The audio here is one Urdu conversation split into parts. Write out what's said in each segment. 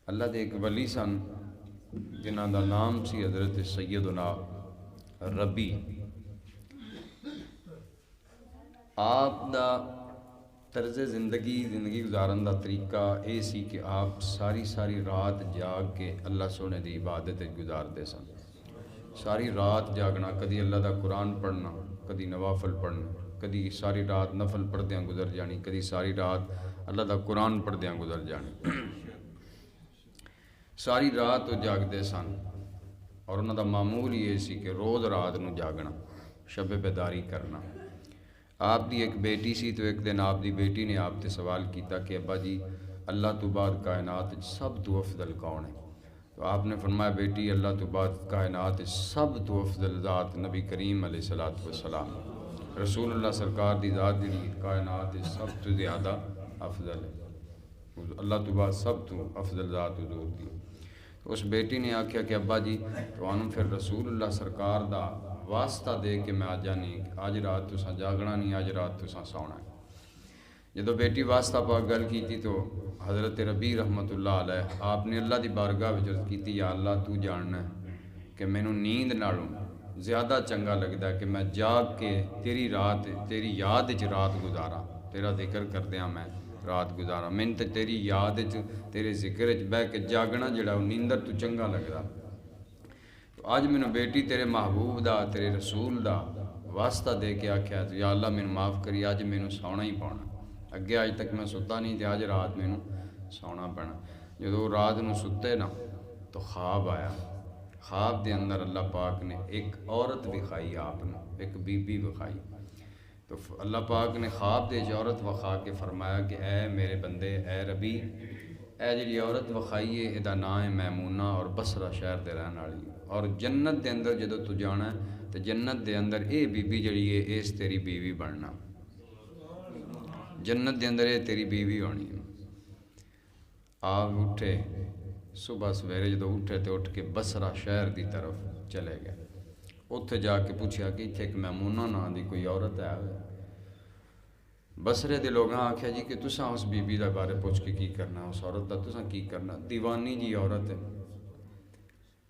اللہ دے ایک ولی سن جنہاں دا نام سی حضرت سیدنا ربی۔ آپ دا طرز زندگی گزارن دا طریقہ یہ سی کہ آپ ساری رات جاگ کے اللہ سونے دی عبادت گزارتے سن۔ ساری رات جاگنا، کدی اللہ دا قرآن پڑھنا، کدی نوافل پڑھنا، کدی ساری رات نفل پڑھدیاں گزر جانی، کدی ساری رات اللہ دا قرآن پڑھدیاں گزر جانی۔ ساری رات وہ جاگتے سن اور انہوں دا معمول یہ سی کہ روز رات نو جاگنا، شب بیداری کرنا۔ آپ دی ایک بیٹی سی تو ایک دن آپ دی بیٹی نے آپ تے سوال کیتا کہ ابا جی اللہ تو بعد کائنات سب تو افضل کون ہے؟ تو آپ نے فرمایا بیٹی اللہ تو بعد کائنات سب تو افضل ذات نبی کریم علیہ السلام، رسول اللہ سرکار دی ذات جڑی کائنات سب تو زیادہ افضل ہے، اللہ تو بعد سب تو افضل ذات حضور دی۔ اس بیٹی نے آکھیا کہ ابا جی تو انہوں پھر رسول اللہ سرکار دا واسطہ دے کے میں آجا نہیں، آج رات تساں جاگنا نہیں، آج رات تساں سونا ہے۔ جدو بیٹی واسطہ پا گل کی تھی تو حضرت ربی رحمت اللہ علیہ آپ نے اللہ دی بارگاہ وچ کیتی یا اللہ تو جاننا ہے کہ مینوں نیند نالوں زیادہ چنگا لگتا ہے کہ میں جاگ کے تیری یاد وچ رات گزارا، تیرا ذکر کردیاں میں رات گزارا، میں تے تیری یاد وچ تیرے ذکر وچ بہ کے جاگنا جڑا نیندر تو چنگا لگدا۔ تو آج مینوں بیٹی تیرے محبوب دا تیرے رسول دا واسطہ دے کے آکھیا تو یا اللہ مینوں معاف کری، آج مینوں سونا ہی پانا، اگے آج تک میں ستا نہیں تے آج رات مینوں سونا پینا۔ جدو رات نو ستے نا تو خواب آیا، خواب دے اندر اللہ پاک نے ایک عورت دکھائی، آپ نے ایک بی بی دکھائی۔ تو اللہ پاک نے خواب دے عورت وکھا کے فرمایا کہ اے میرے بندے، اے ربی، اے جڑی عورت وکھائی ہے یہ نام ہے میمونہ اور بصرہ شہر دے رہن والی، اور جنت دے اندر جدو تو جانا ہے تو جنت دے اندر اے بی بی جڑی ہے اس تیری بیوی بننا، جنت دے اندر یہ تیری بیوی ہونی ہے۔ آپ اٹھے صبح سویرے جدو اٹھے تو اٹھ کے بصرہ شہر دی طرف چلے گئے، اتھے جا کے پوچھا کہ اتھے ایک میمونہ نام دی کوئی عورت ہے؟ بصرے دے لوگاں آکھیا جی کہ تساں اس بی بی دا بارے پوچھ کے کی کرنا، اس عورت دا تساں کی کرنا، دیوانی جی عورت ہے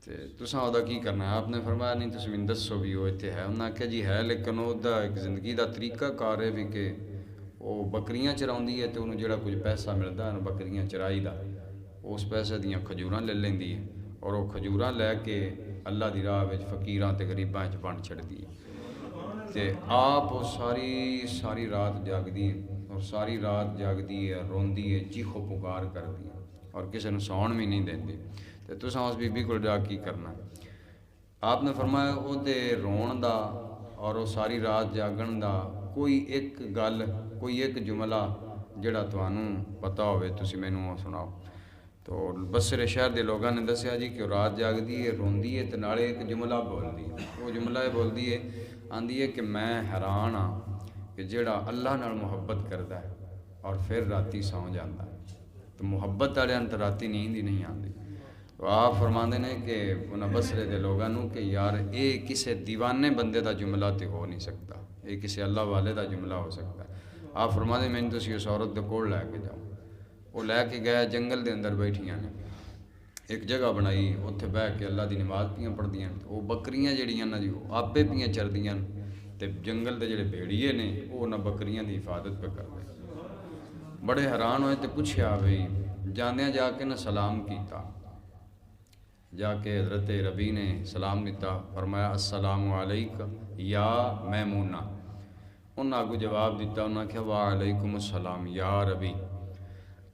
تے تساں او دا کی کرنا ہے؟ آپ نے فرمایا نہیں تساں مینوں دسو بھی وہ اتنے ہے۔ انہوں نے آکھیا جی ہے لیکن وہ دا ایک زندگی دا طریقہ کار ہے بھی کہ وہ بکریاں چراؤندی ہے تو انہوں جڑا کچھ پیسہ ملتا ہے بکریاں چرائی دا، اس پیسے دیاں کھجوراں لے لیندی ہے اور وہ کھجوراں لے کے اللہ دی راہ وچ فقیراں تے غریباں وچ بانٹ چھڑدی ہے۔ تے آپ وہ ساری رات جاگدی ہے اور ساری رات جاگدی ہے، روندی ہے، چیخو پکار کردی ہے اور کسی نے سون بھی نہیں دیندی۔ تے تساں اس بی بی کو جا کی کرنا؟ آپ نے فرمایا وہ دے رون دا اور وہ ساری رات جاگن دا کوئی ایک گل، کوئی ایک جملہ جڑا تانوں پتہ ہوئے تسی مینوں سناؤ۔ تو بصرے شہر دے لوگاں نے دسیا جی کہ رات جاگدی ہے، روندی ہے تے نالے ایک جملہ بولدی ہے۔ وہ جملہ یہ بولدی ہے، آندی ہے کہ میں حیران ہاں کہ جڑا اللہ نال محبت کردا ہے اور پھر راتی سو جاندا ہے، تو محبت والے تے راتی نیند ہی نہیں آندی۔ تو آپ فرماندے نے کہ انہاں بصرے دے لوگاں نوں کہ یار اے کسے دیوانے بندے دا جملہ تے ہو نہیں سکتا، اے کسے اللہ والے دا جملہ ہو سکتا ہے۔ آپ فرماندے میں تسی اس عورت دے کول لے کے جاؤ۔ وہ لے کے گیا، جنگل دے اندر بیٹھیاں نے ایک جگہ بنائی، اتنے بہ کے اللہ دی نماز پیاں پڑھدیاں، وہ بکریاں جڑیاں نا جی وہ آپے پیاں چردیاں تے جنگل دے جڑے بھیڑیے نے وہ انہاں بکریاں دی حفاظت پہ کر دے۔ بڑے حیران ہوئے تے پوچھیا بھئی جاندیاں جا کے نہ سلام کیتا، جا کے حضرت ربی نے سلام دیتا، فرمایا السلام علیکہ یا میمونہ۔ انہاں کو جواب دیتا، انہاں کہا وعلیکم السلام یا ربی۔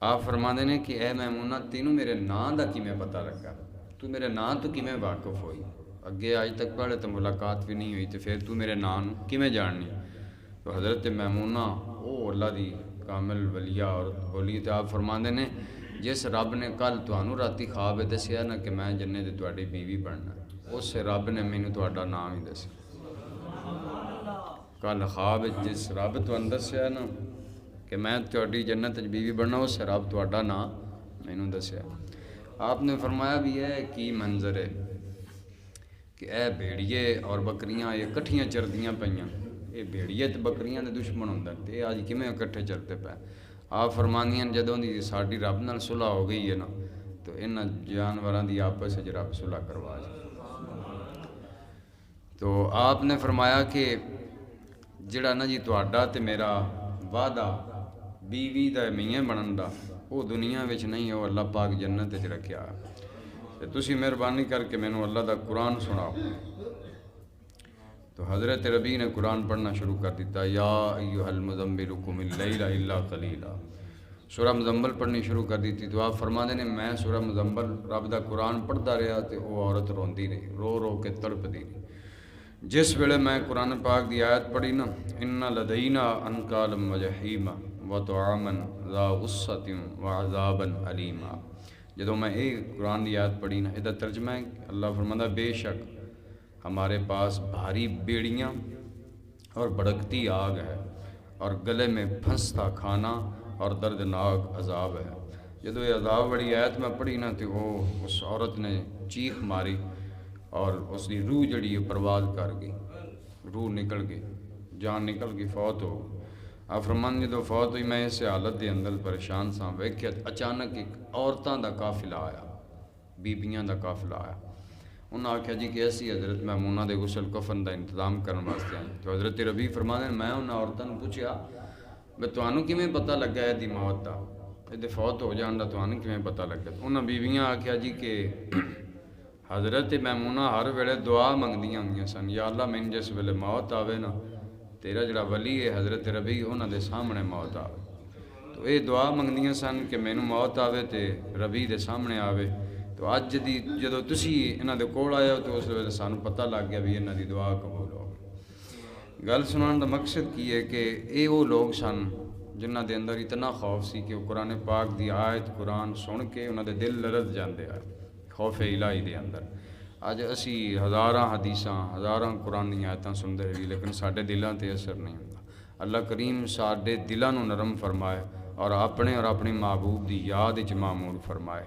آپ فرماندے نے کہ اے میمونہ تینوں میرے نام دا کیویں پتہ لگا، تو میرے نام تو کیویں واقف ہوئی؟ اگے آج تک پہلے تو ملاقات بھی نہیں ہوئی تو پھر تو میرے نام کیویں جاننی؟ تو حضرت میمونہ او اللہ دی کامل ولیہ عورت بولی تے آپ فرماندے نے جس رب نے کل تانوں راتی خواب دسیا نا کہ میں جنت تے تہاڈی بیوی بننا، اس رب نے مینوں تہاڈا نام ہی دسیا۔ کل خواب جس رب تانوں دسیا نا کہ میں تہاڈی جنت وچ بیوی بننا، اس رب تہاڈا نام مینوں دسیا۔ آپ نے فرمایا بھی ہے کی منظر ہے کہ اے بھیڑیے اور بکریاں یہ کٹھیاں چردیاں پئیاں، یہ بھیڑیے تے بکریاں دے دشمن ہوندا تے اج کیویں اکٹھے چردے پے؟ آپ فرماندیاں جدوں دی ساڈی رب نال صلح ہو گئی ہے نا تو انہاں جانوراں دی آپس وچ رب صلح کروا جائے۔ تو آپ نے فرمایا کہ جڑا نا جی تہاڈا تے میرا وعدہ بیوی دا میاں بنن دا وہ دنیا وچ نہیں، وہ اللہ پاک جنت وچ رکھیا۔ تے تسی مہربانی کر کے مینوں اللہ دا قرآن سناؤ۔ تو حضرت ربی نے قرآن پڑھنا شروع کر دیتا، یا ایھا المزمل قم اللیل الا قلیلا، سورہ مزمل پڑھنی شروع کر دیتی۔ تو آپ فرما دے نے میں سورہ مزمل رب دا قرآن پڑھدا رہا تے وہ عورت روندی رہی، رو رو کے تڑپدی رہی۔ جس ویلے میں قرآن پاک دی آیت پڑھی نا، ان لدینا انکالا وجحیما وطعاما ذا غصۃ وعذابا علیما، جدوں میں یہ قرآن دی آیت پڑھی نا، یہ ترجمہ ہے اللہ فرماتا بے شک ہمارے پاس بھاری بیڑیاں اور بھڑکتی آگ ہے، اور گلے میں پھنستا کھانا اور دردناک عذاب ہے۔ جدوں یہ عذاب والی آیت میں پڑھی نا تو وہ اس عورت نے چیخ ماری اور اس کی روح جڑی پرواز کر گئی، روح نکل گئی، جان نکل گئی، فوت ہو گئی۔ آپ فرمان جدوں فوت ہوئی میں اس حالت دے اندر پریشان سا، ویکھیا اچانک ایک عورتاں دا قافلہ آیا، بیبیاں دا قافلہ آیا۔ انہوں نے آکھیا جی کہ ایسی حضرت میمونہ دے غسل کفن دا انتظام کرنے واسطے آئی۔ تو حضرت ربی فرمانے میں انہاں عورتاں نے پوچھیا بے تانوں کیویں پتہ لگا ہے دی موت دا، یہ فوت ہو جان دا تانوں کیویں پتہ لگا؟ انہاں بیویاں آکھیا جی کہ حضرت میمونہ ہر ویلے دعا منگدیاں ہوندیاں سن، یا اللہ میں جس ویلے موت آوے نا، تیرا جڑا ولی ہے حضرت ربی انہاں دے سامنے موت آوے۔ تو یہ دعا منگدیاں سن کہ مینوں موت آوے تے ربی دے سامنے آوے۔ تو اج دی جدوں تسی انہاں دے کول آئے ہو تو اس ویلے سانوں پتہ لگ گیا بھی انہاں دی دعا قبول ہو گئی۔ گل سنان دا مقصد کی ہے کہ یہ وہ لوگ سن جنہاں دے اندر اتنا خوف سی کہ وہ قرآن پاک دی آیت قرآن سن کے انہاں دے دل لرز جاندے آئے خوف الہی دے اندر۔ اج اسی ہزاراں حدیثاں ہزاراں قرآن دی آیتاں سنتے رہی لیکن ساڈے دلاں تے اثر نہیں ہوندا۔ اللہ کریم ساڈے دلاں نوں نرم فرمائے اور اپنے محبوب دی یاد وچ معمور فرمائے۔